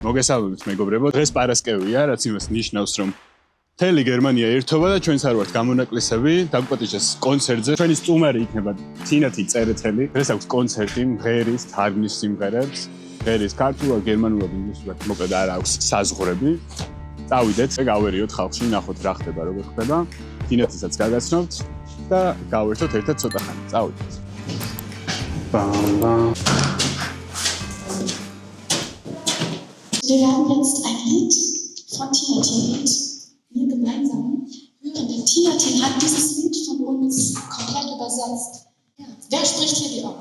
მოგესალმებით მეგობრებო, დღეს პარასკევია, რაც იმას ნიშნავს, რომ მთელი გერმანია ერთობა და ჩვენს არ ვართ გამონაკლისები, დაგვპატიჟეს კონცერტზე. ჩვენი სტუმარი იქნება თინათი წერეთელი. დღეს აქვს კონცერტი მღერის თარგმნის სიმღერებს. მღერის ქართულად, გერმანულად, ინგლისურად, მოკლედ არ აქვს საზღვრები. წავიდეთ, გავერიოთ ხალხში, ნახოთ რა ხდება, როგორ ხდება. თინათისაც გაგაცნობთ და გავერთოთ ერთად ცოტა ხანი. წავიდეთ. ბამ. Wir werden jetzt ein Lied von Tinatin mit mir gemeinsam hören. Denn Tinatin hat dieses Lied von uns komplett übersetzt. Ja. Wer spricht hier Georg?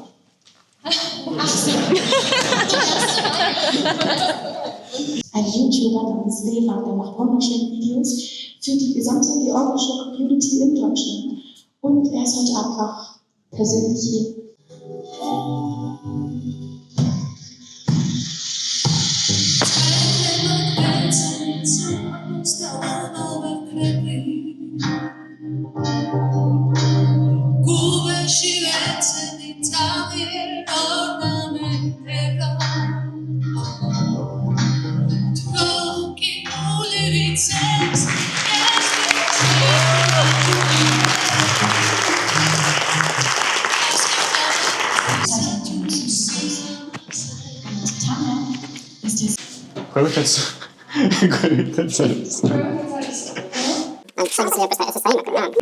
Ach so. Ein YouTuber namens Leva, der macht wunderschöne Videos für die gesamte georgische Community in Deutschland. Und er ist heute einfach persönlich hier.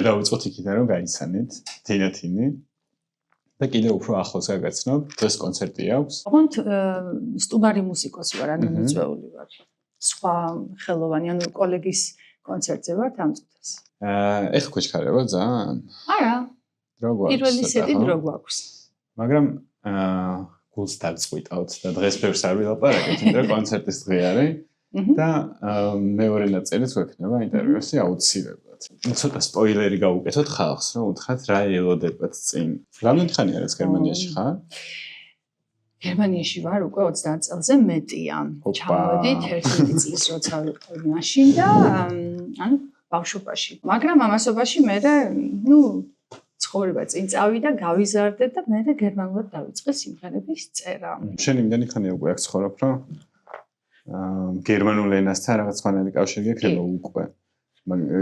დავიწყოთ იქიდან რომ გაიცანით თინათინი და კიდევ უფრო ახლოს გაგაცნობ დღეს კონცერტი აქვს. ოღონდ სტუმარი მუსიკოსი ვარ, ანუ მიწვეული ვარ. სხვა ხელოვანი, ანუ კოლეგის კონცერტზე ვარ ამ წუთას. ეხლა ქუჩქარება ძალიან? არა. დრო გვაქვს. პირველი სეტი დრო გვაქვს. მაგრამ გულს დაგწყვიტავთ და დღეს ბევრს არ ვილაპარაკეთ, იმიტომ რომ კონცერტის დღე არის. და მეორე ნაწილიც გვექნება ინტერვიუსი აუცილებლად. ცოტა სპოილერი გავუკეთოთ ხალხს, რომ უთხრათ რა ელოდებათ წინ. რამდენი ხანია რაც გერმანიაში ხარ? გერმანიაში ვარ უკვე 30 წელზე მეტია. ჩავედით 1 წლის როცა ვიყავი მაშინ და ანუ ბავშვობაში. მაგრამ ამასობაში მე ცხოვრება წინ წავიდა, გავიზარდე და მე გერმანულად დავიწყე სიმღერების წერა. შენ იმდენი ხანია უკვე აქ ცხოვრობ, რომ გერმანულ ენასთან რაღაც სხვანაირი კავშირი გექნება უკვე.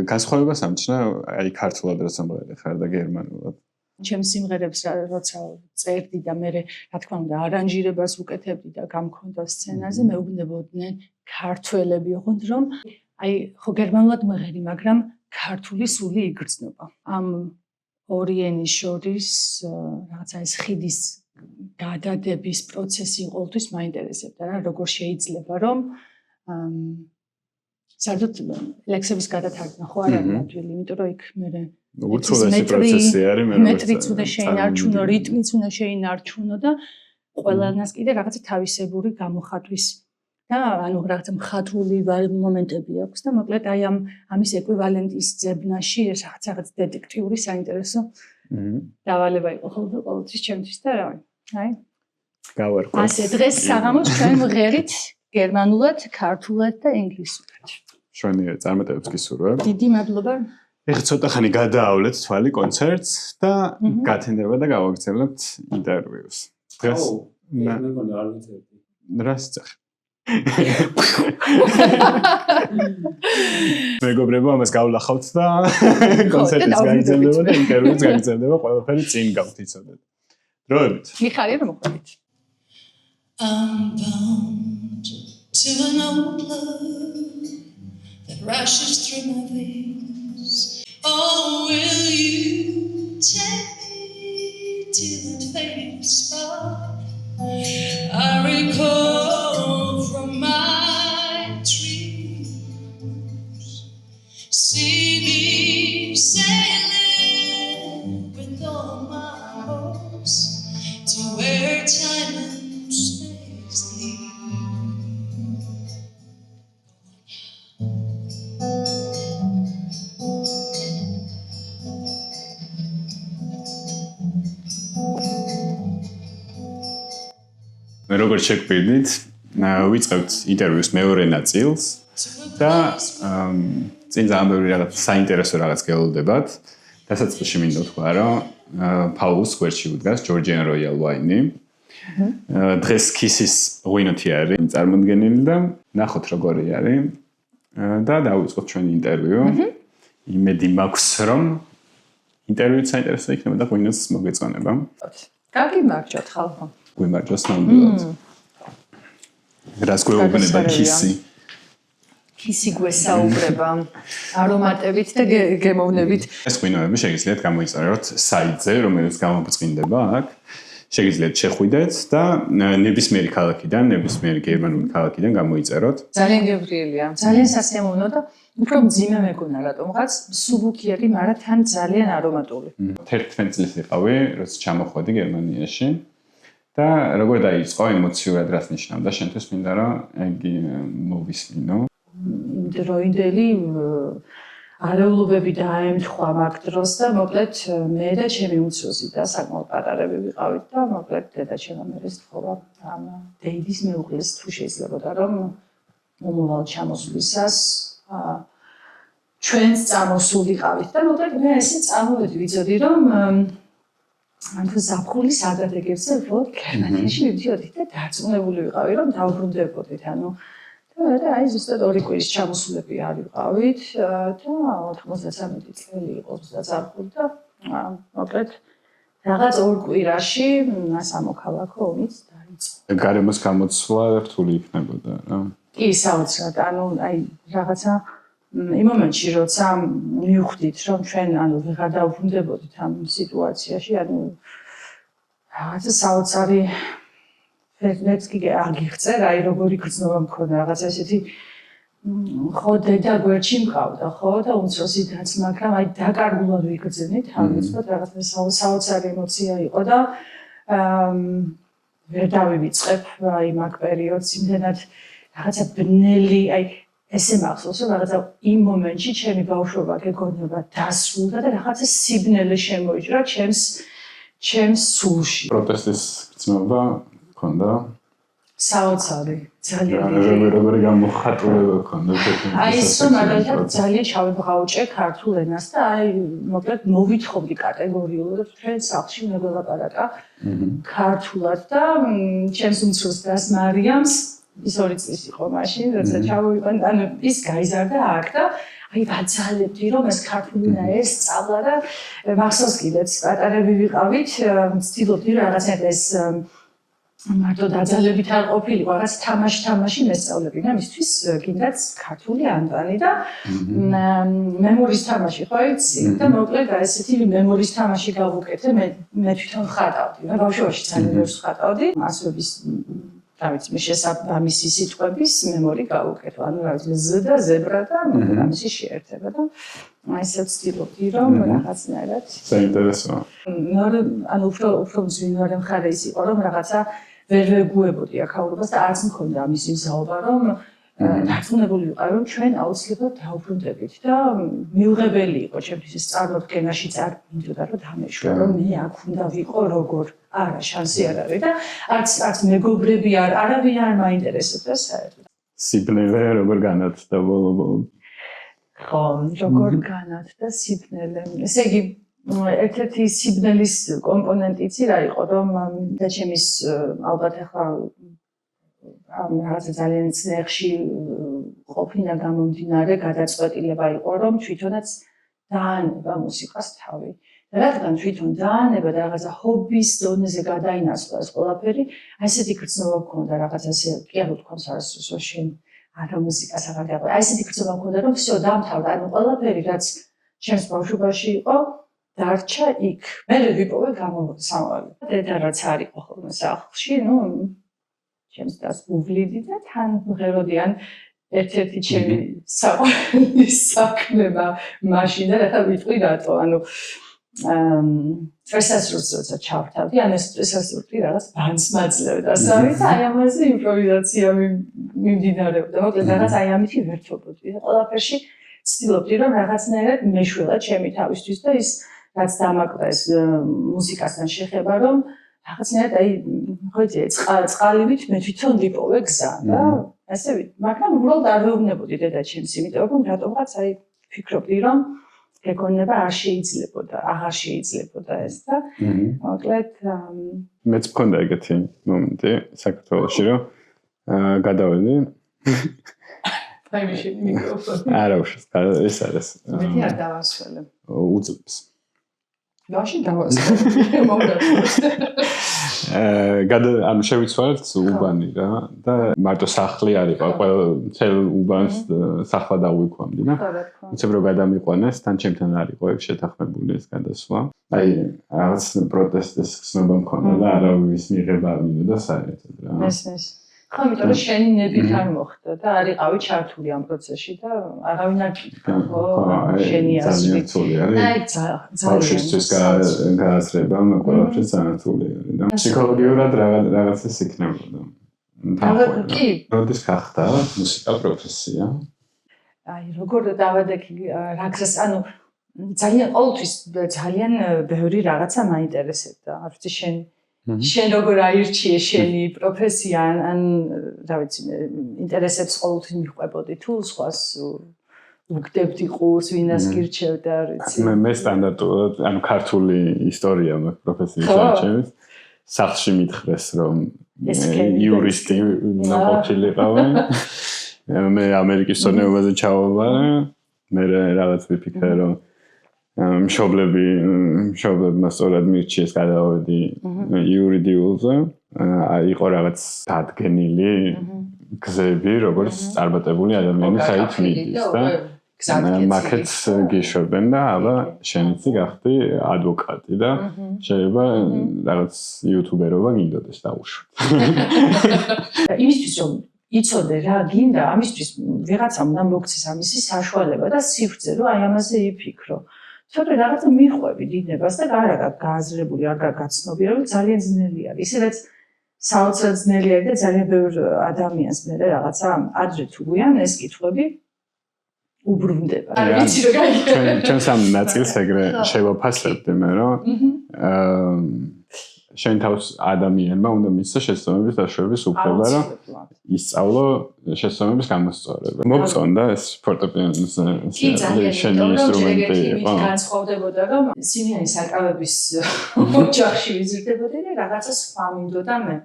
განსხვავებას ამჩნია აი ქართულად როცა მომღერე ხარ და გერმანულად. ჩემს სიმღერებს როცა წერდი და მე რა თქმა უნდა არანჟირებას ვუკეთებდი და გამქონდა სცენაზე, მეუბნებოდნენ ქართველები, ოღონდ რომ აი ხო გერმანულად მომღერი, მაგრამ ქართული სული იგრძნობა. ამ ორი ენის შორის რაღაცა ეს ხიდის გადადების პროცესი ყოველთვის მაინტერესებდა რა, როგორ შეიძლება რომ საერთოდ ლექსების გადათარგმნა ხო არ არის ნათვილი, იმიტომ რომ იქ მე უცვლელი პროცესი არის, მეტრიც უნდა შეინარჩუნო, რიტმიც უნდა შეინარჩუნო და ყველანას კიდე რაღაცა თავისებური გამოხატვის და ანუ რაღაცა მხატვრული მომენტები აქვს და მოკლედ აი ამის ეკვივალენტის ძებნაში ეს რაღაც დეტექტიური საინტერესო დავალება იყო ყოველთვის ჩემთვის და რა აი გავარკვევ. ასე დღეს საღამოს ჩვენ მღერით გერმანულად, ქართულად და ინგლისურად. შვენიერი წარმატებებს გისურვებ. დიდი მადლობა. ეხლა ცოტა ხანი გადაავლეთ თვალი კონცერტს და გათენდება და გავაგრძელებთ ინტერვიუს. დღეს მე მგონი არ ვიცი. რას წახ? მეგობრებო, ამას გავლახავთ და კონცერტიც გაგრძელდება და ინტერვიუც გაგრძელდება, ყველაფერი წინ გავთიცოდეთ. დროებით. მიხარია რომ მოხდით. I'm bound to an old love that rushes through my veins. Oh, will you take me to that fading spot I recall from my dreams? See me sailing with all my hopes to where time and space lead. მე როგორც შეგვიდით, ვიწყებთ ინტერვიუს მეორე ნაწილს და წინ ძალიან ბევრი რაღაც საინტერესო რაღაც გელოდებათ. დასაწყისში მინდა ვთქვა, რომ Paul's გვერდში უდგას Georgian Royal Wine-ი დღეს ქისის ღვინოთი არის წარმოდგენილი და ნახოთ როგორი არის და დავიწყოთ ჩვენი ინტერვიუ. იმედი მაქვს რომ ინტერვიუც საინტერესო იქნება და ღვინოც მოგეწონება. კარგი მარჯვათ ხალხო. გვიმარჯოს ნამდვილად. რას გვეუბნება ქისი? ქისი გვესაუბრება არომატებით და გემოვნებით. ეს ღვინოები შეგიძლიათ გამოიწეროთ საიტზე, რომელიც გამოგწმინდება აქ. შეგიძლიათ შეხვიდეთ და ნებისმიერი ქალაქიდან, ნებისმიერი გერმანული ქალაქიდან გამოიწეროთ. ძალიან გებრიელია, ძალიან სასიამოვნო და უფრო მძიმე მეგონა რატომღაც სუბუქიერი, მაგრამ თან ძალიან არომატული. 11 წლის იყავი, როცა ჩამოხვედი გერმანიაში და როგორ დაიწყო ემოციურად რას ნიშნავდა შენთვის მინდა რომ იგი მოვისმინო. დროინდელი არეულობები დაემთხვა მაგ დროს და მოკლედ მე და ჩემი უმცროსი და საკმაოდ პატარები ვიყავით და მოკლედ დედაჩემმა მე სთხოვა ამ დეიდის მეუღლეს თუ შეიძლებოდა რომ მომავალ ჩამოსვლისას ჩვენს წამოსულიყავით და მოკლედ მე ესე წამოვედი ვიცოდი რომ ან თუ ზაფხულის ადრეგებზე ვთქვათ გერმანიაში ვიდიოდი და დარწმუნებული ვიყავი რომ დავბრუნდებოდით ანუ და აი ზუსტად 2 კვირის ჩამოსულები არიყავით და 93 წელი იყო ზუსტად ზაფხული და მოკლედ რაღაც 2 კვირაში სამოქალაქო ომიც დაიწყო. გარემოს გამოცვლა რთული იქნებოდა რა. კი, საოცრად. ანუ აი რაღაცა იმ მომენტში როცა მივხვდით რომ ჩვენ ანუ ვეღარ დავბრუნდებოდით ამ სიტუაციაში, ანუ რაღაცა საოცარი ფერმერს კი აგიღწერ, აი როგორი გრძნობა მქონდა რაღაც ესეთი ხო დედა გვერდში მყავდა ხო და უმცროსი დაც მაგრამ აი დაკარგულად ვიგრძნით ამ ვიცით რაღაცა საოცარი ემოცია იყო და ვერ დავივიწყებ აი მაგ პერიოდს იმდენად რაღაცა ბნელი აი ესე მახსოვს რომ რაღაცა იმ მომენტში ჩემი ბავშვობა გეგონება დასრულდა და რაღაცა სიბნელე შემოიჭრა ჩემს სულში. პროტესტის გრძნობა ქონდა საოცარი ძალიან როგორი გამოხატულება ქონდა აი ის რომ მაგალითად ძალიან ჩავებღაუჭე ქართულ ენას და აი მოკლედ მოვითხოვდი კატეგორიულად ჩვენ სახლში მე ველაპარაკა ქართულად და ჩემს უმცროს დას მარიამს ის 2 წლის იყო მაშინ როცა ჩავივიყვან ანუ ის გაიზარდა აქ და აი ვაძალებდი რომ ეს ქართული ნაერს სწავლა და მახსოვს კიდეც პატარები ვიყავით ვცდილობდი რაღაცა ეს მარტო დაძალებით არ ყოფილიყო, რაღაც თამაში მესწავლები და მისთვის კიდაც ქართული ანტანი და მემორის თამაში ხო იცი და მოკლედ ესეთი მემორის თამაში გავუკეთე მე თვითონ ხატავდი. მე ბავშვობაში ძალიან ბევრს ხატავდი. მასვების დავით მე შესაბამისი სიტყვების მემორი გავუკეთე. ანუ რა ვიცი ზ და ზებრა და ამისი შეერთება და აი ესე ვცდილობდი რომ რაღაცნაირად საინტერესოა. ანუ უფრო მძვინვარე მხარე ის იყო რომ რაღაცა ვერ ვეგუებოდი აქაურობას და არც მქონდა ამის იმსაუბრა რომ დარწმუნებული ვიყავი რომ ჩვენ აუცილებლად დავბრუნდებით და მიუღებელი იყო ჩემთვის ეს წარმოდგენაში წარმინდოდა რომ დამეშვა რომ მე აქ უნდა ვიყო როგორ არა შანსი არ არის და არც მეგობრები არავინ არ მაინტერესებდა საერთოდ. სიბნელე როგორ განათდა ბოლო-ბოლო. ხო, როგორ განათდა სიბნელე. ესე იგი ერთ-ერთი სიბნელის კომპონენტიც რა იყო რომ და ჩემის ალბათ ახლა ამ რაღაცა ძალიან წნეხში ყოფნა გამომდინარე გადაწყვეტილება იყო რომ თვითონაც დაანება მუსიკას თავი. რადგან თვითონ დაანება და რაღაცა ჰობის დონეზე გადაინაცვლა ეს ყველაფერი, აი ესეთი გრძნობა მქონდა რაღაცა ესე კი არ ვთქვამს არასდროს შენ არა მუსიკას აღარ გაყვე. აი ესეთი გრძნობა მქონდა რომ всё დამთავრდა. ანუ ყველაფერი რაც ჩემს ბავშვობაში იყო დარჩა იქ. მე ვიპოვე გამოსავალი. დედა რაც არ იყო ხოლმე სახლში, ნუ ჩემს დას უვლიდი და თან მღეროდიან ერთ-ერთი ჩემი საყვარელი საქმე მაშინ და ახლა ვიტყვი რატო. ანუ წესასრულს როცა ჩავთავდი, ან ეს წესასრული რაღაც ბანს მაძლევდა სამით, აი ამაზე იმპროვიზაცია მიმდინარეობდა. მოკლედ რაღაც აი ამითი ვერთობოდი და ყველაფერში ცდილობდი რომ რაღაცნაირად მეშველა ჩემი თავისთვის და ის რაც დამაკვრა ეს მუსიკასთან შეხება რომ რაღაცნაირად აი ხო იცი წყალივით მე თვითონ ვიპოვე გზა და ასე მაგრამ უბრალოდ არ ვეუბნებოდი დედა ჩემს იმიტომ რომ რატომღაც აი ფიქრობდი რომ გეკონება არ შეიძლებოდა, აღარ შეიძლებოდა ეს და მოკლედ მეც მქონდა ეგეთი მომენტი საქართველოში რომ გადავედი ფაიმში მიკროფონი. არა უშავს ეს არის მეტი არ დავასრულე. უძლებს მაშინ დავასრულე. მომდავრდეთ. ანუ შევიცვალეთ უბანი რა და მარტო სახლი არ იყო ყველა მთელ უბანს სახლა დავიქვამდი და უცებ რომ გადამიყვანეს თან ჩემთან არ იყო ეგ შეთანხმებული ეს გადასვლა აი რაღაც პროტესტის ხსნება მქონდა და არავის მიღება არ მინდოდა საერთოდ რა ეს ხო იმიტომ რომ შენი ნებით არ მოხდა და არ იყავი ჩართული ამ პროცესში და არავინ არ გითხრა ხო შენი ძალიან რთული არის აი ბავშვისთვის გააზრება ყველაფერს ძალიან რთული არის და ფსიქოლოგიურად რაღაცას იქნებოდა კი როდის გახდა მუსიკა პროფესია აი როგორ დავადექი რაღაცას ანუ ძალიან ყოველთვის ძალიან ბევრი რაღაცა მაინტერესებდა არ ვიცი შენ როგორ აირჩიე შენი პროფესია ან რა ვიცი ინტერესებს ყოველთვის მიყვებოდი თუ სხვას უგდებდი ყურს ვინას გირჩევ და არ ვიცი მე სტანდარტულად ანუ ქართული ისტორია მაქვს პროფესიის არჩევის სახლში მითხრეს რომ იურისტი ნაყოფილიყავი მე ამერიკის სონეობაზე ჩავაბარე მე რაღაც ვიფიქრე რომ მშობლებმა სწორად მირჩიეს გადავედი იურიდიულზე იყო რაღაც დადგენილი გზები როგორც წარმატებული ადამიანის აით მიდის და მაქეც გიშვებენ და აბა შენიც გახდი ადვოკატი და შეიძლება რაღაც იუთუბერობა გინდოდეს დაუშვით იმისთვის რომ იცოდე რა გინდა ამისთვის ვიღაცამ უნდა მოგცეს ამისი საშუალება და სივრცე რომ აი ამაზე იფიქრო ცოტა რაღაცა მიხვევი დიდებას და არა გააზრებული არ გაგაცნობიერებული ძალიან ძნელი არის ისედაც საოცრად ძნელი არის და ძალიან ბევრ ადამიანს მე რაღაცა ადრე თუ გვიან ეს კითხვები უბრუნდება არ ვიცი რა გაიგე ჩვენ სამ ნაწილს ეგრე შევაფასებდი მე რომ შენ თავს ადამიანმა უნდა მისცა შესაბამის დაშვების უფლება რომ ისწავლო შესაბამის გამოსწორება. მოგწონდა ეს ფორტეპიანოზე შენი ინსტრუმენტი იყო. განსხვავდებოდა რომ სიმიანი საკავების ოჯახში ვიზრდებოდი და რაღაცა სხვა მინდოდა მე.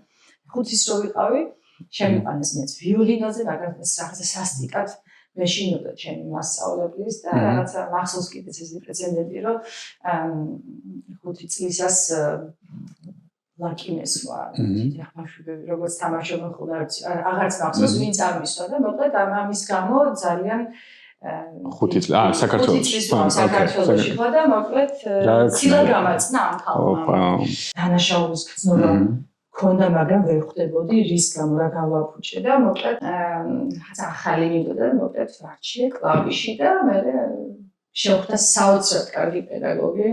ხუთის რო ვიყავი, შემიყვანეს მეც ვიოლინოზე, მაგრამ ეს რაღაცა სასტიკად მეშინოდა ჩემი მასწავლებლის და რაღაცა მახსოვს კიდეც ეს პრეცედენტი რომ 5 წლისას ლაკინეს ვარ. ახლა როგორც თამაშობენ ხოლმე აღარც მახსოვს ვინც ამისვა და მოკლედ ამის გამო ძალიან 5 წელი საქართველოში ხო და მოკლედ ცილა გამაწნა ამ ხალხმა. დანაშაულის გრძნობა ქონდა, მაგრამ ვერ ხვდებოდი რის გამო რა გავაფუჭე და მოკლედ ახალი მინდოდა და მოკლედ ვარჩიე კლავიში და მე შევხვდა საოცრად კარგი პედაგოგი.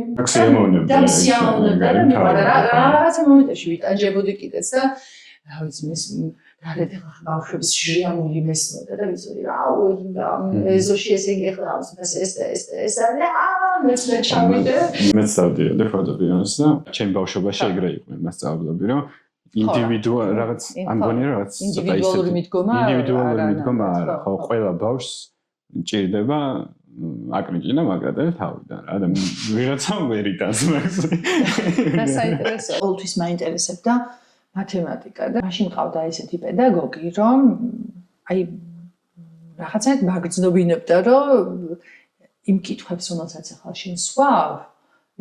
და სიამოვნებდა და მიყარა რაღაცა მომენტში ვიტანჯებოდი კიდეც და რა ვიცი მის გარეთ ბავშვების ჟიამული მესმოდა და ვიცოდი რა ეზოში ესე გეხლავს ეს არა მეც მე ჩავიდე მეც დავდიოდი ფორტეპიანოს და ჩემ ბავშვობაში ეგრე იყო მასწავლებლები რომ ინდივიდუალ რაღაც ამგონი რაღაც ინდივიდუალური მიდგომა არა ხო ყველა ბავშვს ჭირდება აკრიჭინა მაგრადები თავიდან რა და ვიღაცა ვერ იტანს მას და საინტერესო ყოველთვის მაინტერესებდა მათემატიკა და მაშინ მყავდა ესეთი პედაგოგი რომ აი რაღაცად მაგრძნობინებდა რომ იმ კითხვებს რომელსაც ახლა შენ სვავ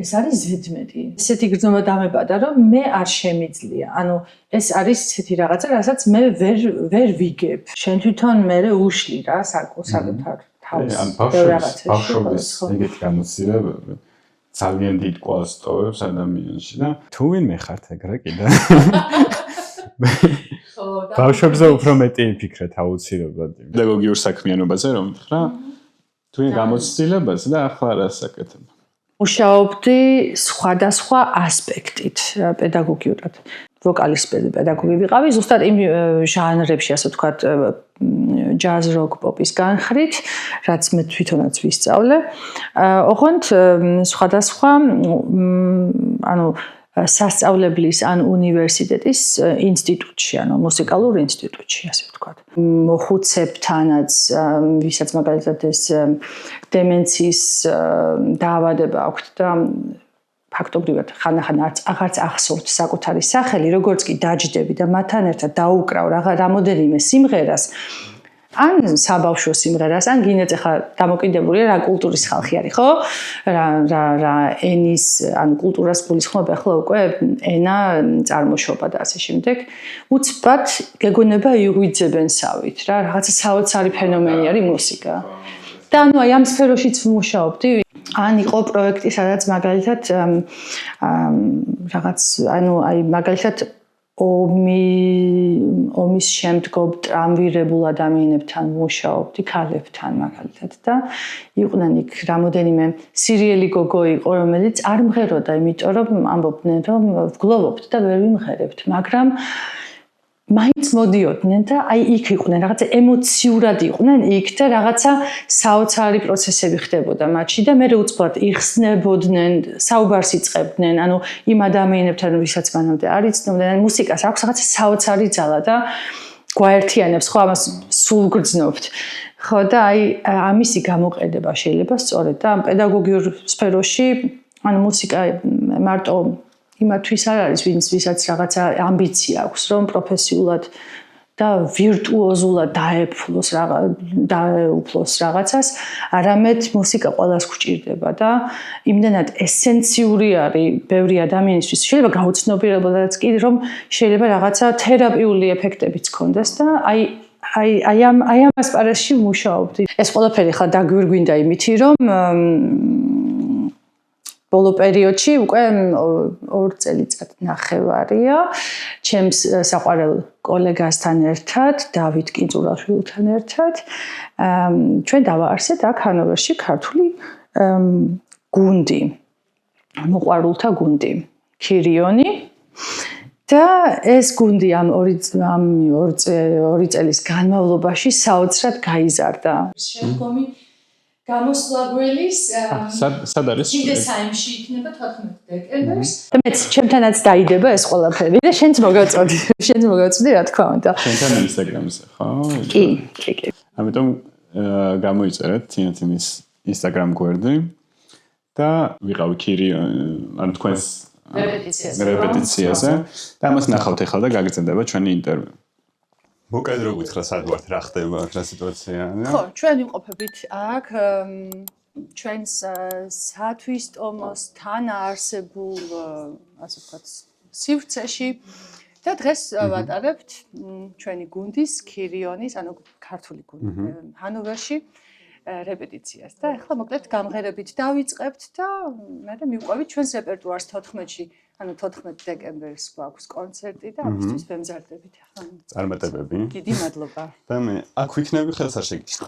ეს არის ზედმეტი ესეთი გრძნობა დამებადა რომ მე არ შემიძლია ანუ ეს არის ესეთი რაღაცა რასაც მე ვერ ვიგებ შენ თვითონ მე უშლი რა საკუთარ ან ბავშვობის ეგეთი გამოცდილებები ძალიან დიდ კვალს ტოვებს ადამიანში და თუ ვინმე ხართ ეგრე კიდე ბავშვებზე უფრო მეტი იფიქრეთ აუცილებლად პედაგოგიურ საქმიანობაზე რომ ვთხრა თუ ვინ გამოცდილებაზე და ახლა რას აკეთებ მუშაობდი სხვადასხვა ასპექტით პედაგოგიურად ვოკალის პედაგოგი ვიყავი ზუსტად იმ ჟანრებში ასე ვთქვათ ჯაზ როკ პოპის განხრით რაც მე თვითონაც ვისწავლე ოღონდ სხვადასხვა ანუ სასწავლებლის ან უნივერსიტეტის ინსტიტუტში, ანუ მუსიკალურ ინსტიტუტში, ასე ვთქვათ. მოხუცებთანაც, ვისაც მაგალითად ეს დემენციის დაავადება აქვთ და ფაქტობრივად ხანდახან აღარც ახსოვთ საკუთარი სახელი, როგორც კი დაჯდები და მათთან ერთად დაუკრავ რამოდენიმე სიმღერას, ან საბავშვო სიმღერას, ან გინდათ ახლა დამოკიდებულია რა კულტურის ხალხი არის, ხო? რა ენის, ანუ კულტურას გულისხმობ ახლა უკვე ენა, წარმოშობა და ასე შემდეგ. უცბად გეგონება იღვიძებენ სავით, რა, რაღაცა საოცარი ფენომენი არის მუსიკა. და ანუ აი ამ სფეროშიც ვმუშაობდი. ან იყო პროექტი, სადაც მაგალითად რაღაც, ანუ აი მაგალითად ომის შემდგომ ტრამვირებულ ადამიანებთან მუშაობდი, ქალებთან მაგალითად და იყვნენ იქ რამოდენიმე სირიელი გოგო იყო, რომელიც არ მღეროდა, იმიტომ რომ ამბობდნენ, რომ ვგლოვობთ და ვერ ვიმღერებთ, მაგრამ მაინც მოდიოდნენ და აი იქ იყვნენ, რაღაცა ემოციურად იყვნენ იქ და რაღაცა საოცარი პროცესები ხდებოდა მათში და მე უცბად იხსნებოდნენ, საუბარს იწყებდნენ, ანუ იმ ადამიანებთან, ვისაც მანამდე არ იცნობდნენ, მუსიკას აქვს რაღაცა საოცარი ძალა და გვაერთიანებს, ხო, ამას სულ გრძნობთ. ხო და აი ამისი გამოყედება შეიძლება სწორედ და ამ პედაგოგიურ სფეროში, ანუ მუსიკა მარტო იმათვის არ არის, ვისაც რაღაცა ამბიცია აქვს, რომ პროფესიულად და ვირტუოზულად დაეუფლოს რაღაცას, არამედ მუსიკა ყველას გვჭირდება და იმდენად ესენციური არის ბევრი ადამიანისთვის, შეიძლება გაუცნობიერებლადაც კი, რომ შეიძლება რაღაცა თერაპიული ეფექტებიც ჰქონდეს და აი ამ ასპარეზში ვმუშაობდი. ეს ყველაფერი ხა დაგვირგვინდა იმითი, რომ ბოლო პერიოდში უკვე 2 წელიწად ნახევარია ჩემს საყვარელ კოლეგასთან ერთად, დავით კინძულაშვილთან ერთად ჩვენ დავაარსეთ აქ ჰანოვერში ქართული გუნდი, მოყვარულთა გუნდი, ქირიონი და ეს გუნდი ამ 2 წელის განმავლობაში საოცრად გაიზარდა. შემდგომი გამოსვლა გველის სად არის? ჰილდესჰაიმში იქნება 14 დეკემბერს. და მეც ჩემთანაც დაიდება ეს ყველაფერი და შენც მოგაწოდი, რა თქმა უნდა. შენთან ინსტაგრამზე, ხო? კი. ამიტომ გამოიწერეთ თინათინის ინსტაგრამ გვერდი და ვიყავ ანუ თქვენს რეპეტიციაზე და ამას ნახავთ ახლა და გაგრძელდება ჩვენი ინტერვიუ. მოკად რო გითხრა სად ვართ, რა ხდება აქ რა სიტუაცია? ხო, ჩვენ ვიმყოფებით აქ ჩვენს სათვისტომოსთან არსებულ, ასე ვთქვათ, სივრცეში და დღეს ვატარებთ ჩვენი გუნდის, ქირიონის, ანუ ქართული გუნდი ჰანოვერში რეპეტიციას და ახლა მოკლედ გამღერებით დავიწყებთ და მე მივყვებით ჩვენს რეპერტუარს 14-ში, ანუ 14 დეკემბერს გვაქვს კონცერტი და ამისთვის ვემზადებით ახლა. წარმატებები. დიდი მადლობა. და მე აქ ვიქნები ხელს არ შეგიშთ.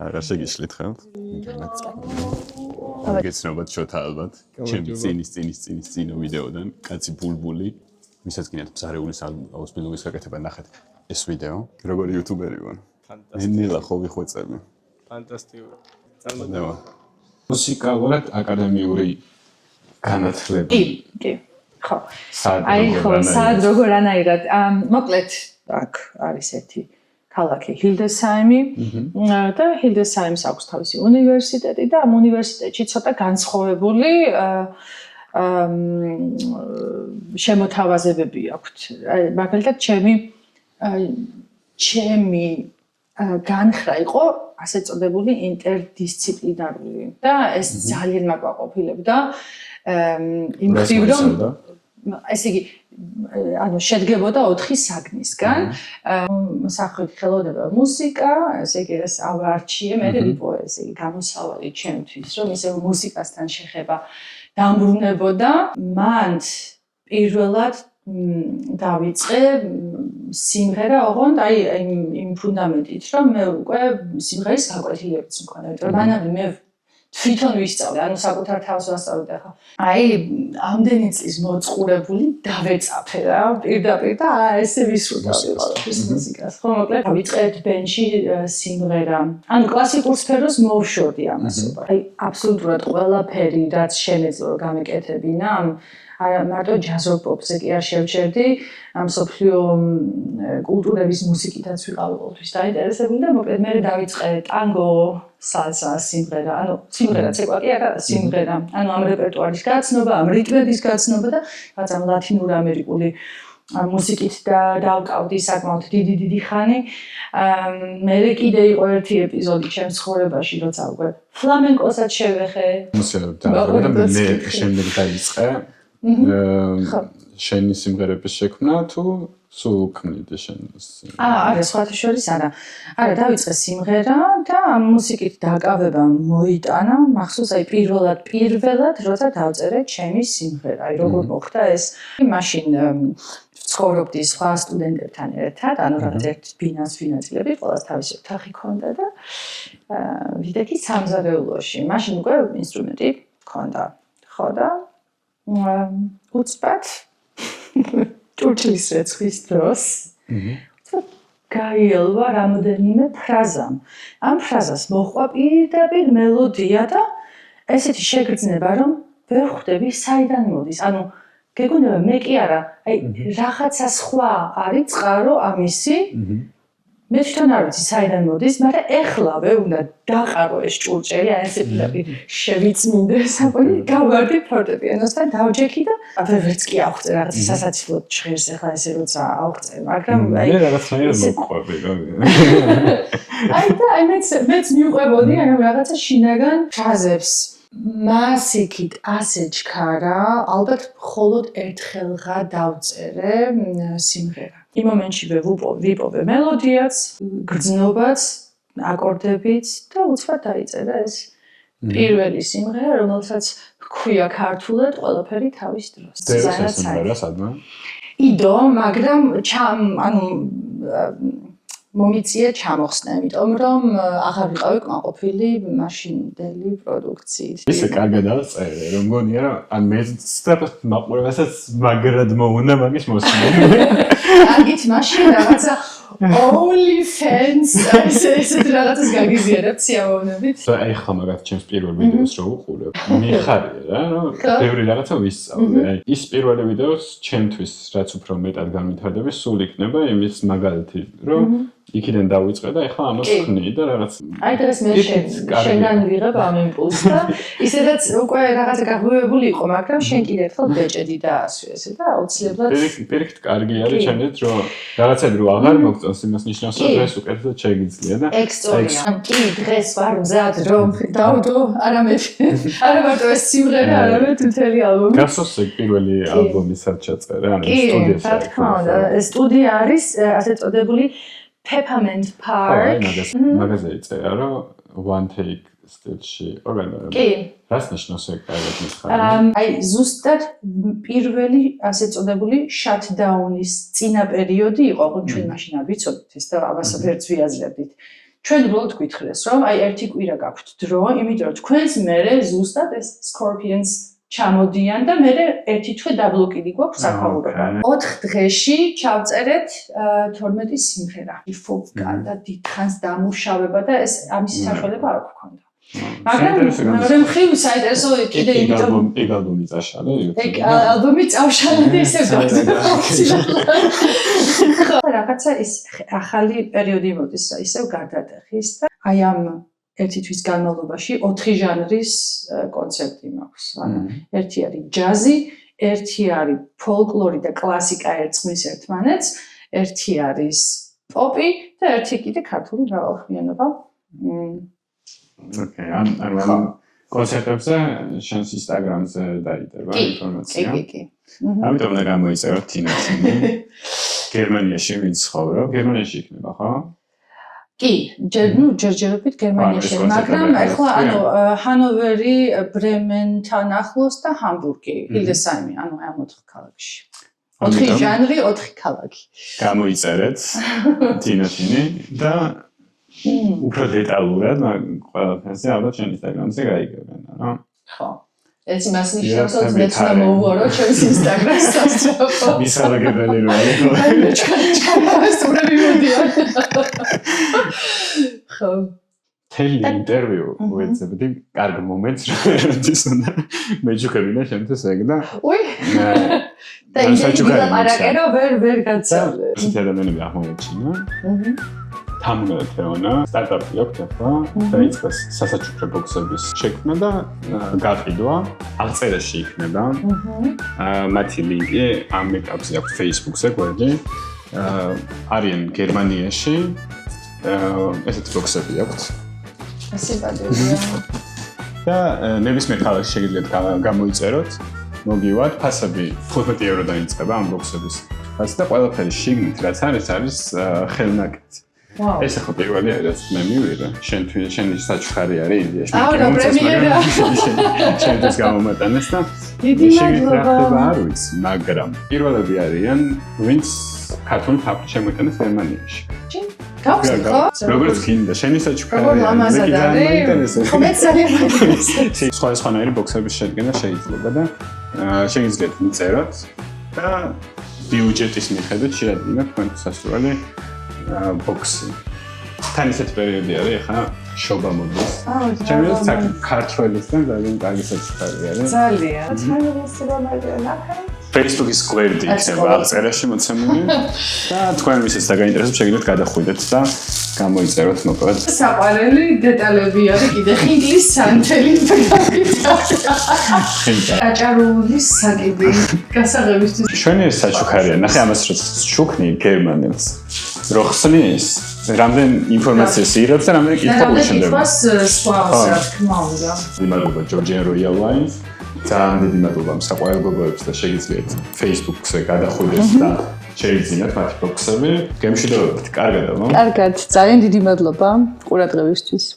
არ შეგიშლით ხელთ? გეცნობათ შოთა ალბათ. ჩემი წინის ვიდეოდან კაცი ბულბული, ვისაც გინდათ მზარეულის აუსბილობის გაკეთება ნახეთ ეს ვიდეო. როგორი იუთუბერი ვარ? ნელა ხო ვიხვეწები. ფანტასტიკური. წარმატება. მუსიკალურად აკადემიური განათლება. კი. ხო. სად როგორანაირად. მოკლედ აქ არის ერთი ქალაქი ჰილდესჰაიმი და ჰილდესჰაიმს აქვს თავისი უნივერსიტეტი და ამ უნივერსიტეტში ცოტა განსხვავებული შემოთავაზებები აქვთ. მაგალითად ჩემი განხრა იყო ასე წოდებული ინტერდისციპლინარული და ეს ძალიან მაკვაყოფილებდა იმ მხრივ რომ ესე იგი ანუ შედგებოდა 4 საგნისგან სახვითი ხელოვნება მუსიკა, ესე იგი ეს ავარჩიე მე ვიპო ესე იგი გამოსავალი ჩემთვის რომ ისე მუსიკასთან შეხება დამბრუნებოდა მან პირველად დავიწყე სიმღერა, ოღონდ აი იმ ფუნდამენტით, რომ მე უკვე სიმღერის გაკვეთილებიც მქონდა, იმიტომ რომ მანამდე მე თვითონ ვისწავლე, ანუ საკუთარ თავს ვასწავლე ხა. აი, ამდენი წლის მოწყურებული დავეწაფე რა, პირდაპირ და ესე ვისრულდავდი ყველაფერს მუსიკას. ხო, მოკლედ დავიწყეთ ბენდში სიმღერა. ანუ კლასიკურ სფეროს მოვშორდი ამასობა. აი, აბსოლუტურად ყველაფერი, რაც შემეძლო რომ გამეკეთებინა, არა მარტო ჯაზ როკ პოპზე კი არ შევჩერდი, მსოფლიო კულტურების მუსიკითაც ვიყავი ყოველთვის დაინტერესებული და მოკლედ მე დავიწყე ტანგო, სალსა სიმღერა, ანუ სიმღერა ცეკვა კი არა, სიმღერა. ანუ ამ რეპერტუარის გაცნობა, ამ რიტმების გაცნობა და რაღაც ამ ლათინურ ამერიკული მუსიკით დავკავდი საკმაოდ დიდი ხანი. მე კიდე იყო ერთი ეპიზოდი ჩემს ცხოვრებაში, როცა უკვე ფლამენკოსაც შევეხე. და მე შემდეგ დაიწყე შენი სიმღერების შექმნა თუ სულ ქმნიდი შენ? არა, სხვათა შორის არა. არა, დავიწყე სიმღერა და ამ მუსიკით დაკავება მოიტანა, მახსოვს აი პირველად როცა დავწერე ჩემი სიმღერა. აი როგორ მოხდა ეს? მაშინ ცხოვრობდი სხვა სტუდენტებთან ერთად, ანუ რაღაც ერთ ბინას ვინაწილებით, ყველას თავისი ოთახი ჰქონდა და ვიდექი სამზარეულოში. მაშინ უკვე ინსტრუმენტი ჰქონდა. ხო და უცბად ჭურჭლის რეცხვის დროს გაიელვა რამდენიმე ფრაზამ. ამ ფრაზას მოჰყვა პირდაპირ მელოდია და ესეთი შეგრძნება, რომ ვერ ხვდები საიდან მოდის. ანუ გეგონება მე კი არა, აი რაღაცა სხვა არის წყარო ამისი. მე თვითონ არ ვიცი საიდან მოდის, მაგრამ ეხლავე უნდა დაყარო ეს ჭურჭელი, აი ესე პირდაპირ შევიწმინდე საფონი, გავარდი ფორტეპიანოსთან დავჯექი და ვერც კი ავხწე რაღაცა სასაცილოდ ჟღერს ახლა ესე როცა ავხწე, მაგრამ აი მე რაღაცნაირად მოყვები რა. აი მეც მიუყვებოდი აი რაღაცა შინაგან ფრაზებს. მას იქით ასე ჩქარა, ალბათ მხოლოდ ერთხელღა დავწერე სიმღერა. იმ მომენტში ვიპოვე მელოდიაც, გრძნობაც, აკორდებით და უცბად დაიწერა ეს პირველი სიმღერა, რომელსაც ჰქვია ქართულად ყველაფერი თავის დროს. სიმღერა სადმა? იდო, მაგრამ ანუ მომიწია ჩამოხსნა, იმიტომ რომ აღარ ვიყავი კმაყოფილი მაშინდელი პროდუქციით. ისე კარგად ავწერე, რომ მგონია რომ ან მე სწრაფად მაყურებასაც მაგრად მოუნდა მაგის მოსმენა. აგით მაშინ რაღაცა OnlyFans ესეთ რაღაცას გაგიზიარებ სიამოვნებით. აი ხა მაგათ ჩემს პირველ ვიდეოს რო უყურებ, მიხარია რა, რომ ბევრი რაღაცა ვისწავლე. აი ის პირველი ვიდეოს ჩემთვის რაც უფრო მეტად განვითარდები, სულ იქნება იმის მაგალითი, რომ იქიდან დავიწყე და ეხლა ამას ვქნი და რაღაც აი დღეს მე შენგან ვიღებ ამ იმპულსს და ისედაც უკვე რაღაცა გაღვივებული იყო, მაგრამ შენ კიდე ერთხელ ბეჭედი და ასე ესე და აუცილებლად პირიქით კარგი არის ჩემთვის, რომ რაღაცები რო აღარ მოგწონს, იმას ნიშნავს, რომ დღეს უკეთესად შეგიძლია და ექსტორია. კი, დღეს ვარ მზად რომ დავდო, არა მარტო ეს სიმღერა, არამედ მთელი ალბომი. გასოს პირველი ალბომი სად ჩაწერე, ანუ სტუდიაში. რა თქმა უნდა, სტუდია არის ასე წოდებული Peppermint Park. მაგაზე იწერა, რომ one take სტილში. კი. რას ნიშნავს ეგ კარგად მითხარი? აი ზუსტად პირველი ასე წოდებული shutdown-ის წინა პერიოდი იყო, ხო ჩვენ მაშინ არ ვიცოდით ეს და ამას ვერც ვიაზრებდით. ჩვენ უბრალოდ გვითხრეს, რომ აი ერთი კვირა გაქვთ დრო, იმიტომ რომ თქვენს მერე ზუსტად ეს Scorpions ჩამოდიან და მე ერთი თვე დაბლოკილი გვაქვს საქაურობა. 4 დღეში ჩავწერეთ 12 სიმღერა. იფოგა და დიდხანს დამუშავება და ეს ამის საშუალება არ გქონდა. მაგრამ მეორე მხრივ საინტერესო კიდე იმიტომ ეგ ალბომი წაშალე. ეგ ალბომი წავშალე და ისევ რაღაცა ის ახალი პერიოდი მოდის, ისევ გარდატეხის და აი ამ ერთი თვის განმავლობაში 4 ჟანრის კონცერტი მაქვს. ანუ ერთი არის ჯაზი, ერთი არის ფოლკლორი და კლასიკა ერწყმის ერთმანეთს, ერთი არის პოპი და ერთი კიდე ქართული მრავალხმიანობა. ოკეი, ანუ კონცერტებზე შენს ინსტაგრამზე დაიდება ინფორმაცია. კი. ამიტომ უნდა გამოიწეროთ თინასი. გერმანიაში ვინც ცხოვრობ, გერმანიაში იქნება, ხო? კი, ჯერჯერობით გერმანიაში, მაგრამ ახლა ანუ ჰანოვერი, ბრემენთან ახლოს და ჰამბურგი, ჰილდესაიმი, ანუ ამ 4 ქალაქში. 4 ჟანრი, 4 ქალაქი. გამოიწერეთ თინათინი და უფრო დეტალურად ყველაფერზე ალბათ ჩვენ ინსტაგრამზე გაიგებენ რა. ხო. ეს იმას ნიშნავს, რომ მეც უნდა მოვუარო ჩემს ინსტაგრამს სასწრაფო. მისალაგებელი რა იყო. ჩქარას ურები მოდიან. ხო. თელი ინტერვიუ უეცებდი კარგ მომენტს როდის უნდა მეჯუქებინა შემთხვევით ეგ და უი და ინტერვიუ არაკერო ვერ გაცავლე. ეს ადამიანები აღმოჩინა. თამუნა თეონა სტარტაპი აქვს ახლა დაიწყო სასაჩუქრ ბოქსების შექმნა და გაყიდვა აღწერაში იქნება. მათი ლინკი ამ ეტაპზე აქვს Facebook-ზე გვერდი. არიან გერმანიაში. ესეთ ბოქსები აქვს. სიბადეა. და ნებისმიერ ქალაქში შეგიძლიათ გამოიწეროთ, მოგივათ, ფასები 15 евро დაიწყება ამ ბოქსების. ფასი და ყველაფერი შიგნით რაც არის ხელნაკეთი. ეს ახლა პირველი არის მე მივიღე. შენი საჩუქარი არის ინდიაში. რა პრემიერა. შენთვის გამომატანეს და დიდი მადლობა. არ ვიცი, მაგრამ პირველები არიან, ვინც ქართული ფაფი შემოიტანეს გერმანიაში. გავხსნი ხო? როგორც გინდა, შენი საჩუქარი როგორ ლამაზად არის. ხომეც ძალიან მაინტერესებს. სხვადასხვანაირი ბოქსების შედგენა შეიძლება და შეგიძლიათ მიწეროთ და ბიუჯეტის მიხედვით შეადგინოთ თქვენთვის სასურველი ბოქსი. თან ისეთ პერიოდი არის, ახლა შობა მოდის. ჩემს ქართველისგან ძალიან კარგი საჩუქარი არის. ძალიან. ჩამოვასწრო მაგრამ Facebook-ის გვერდი იქნება აღწერაში მოცემული და თქვენ ვისაც დაგაინტერესებს შეგიძლიათ გადახვიდეთ და გამოიწეროთ მოკლედ. საყვარელი დეტალები არის კიდე ხინკლის სანთელი აჭარული საკიდი გასაღებისთვის. შვენიერი საჩუქარია, ნახე ამას რო შუქნი გერმანელს. რო ხსნის, რამდენ ინფორმაციას იღებს და რამდენ კითხვა უჩნდება. და სხვაობს რა თქმა უნდა. მადლობა Georgian Royal Wines. ძალიან დიდი მადლობა საყვარელ გოგოებს და შეგიძლიათ Facebook-ზე გადახვიდეთ და შეიძინოთ მათი ბოქსები. გემშვიდობებით, კარგად. კარგად, ძალიან დიდი მადლობა ყურადღებისთვის.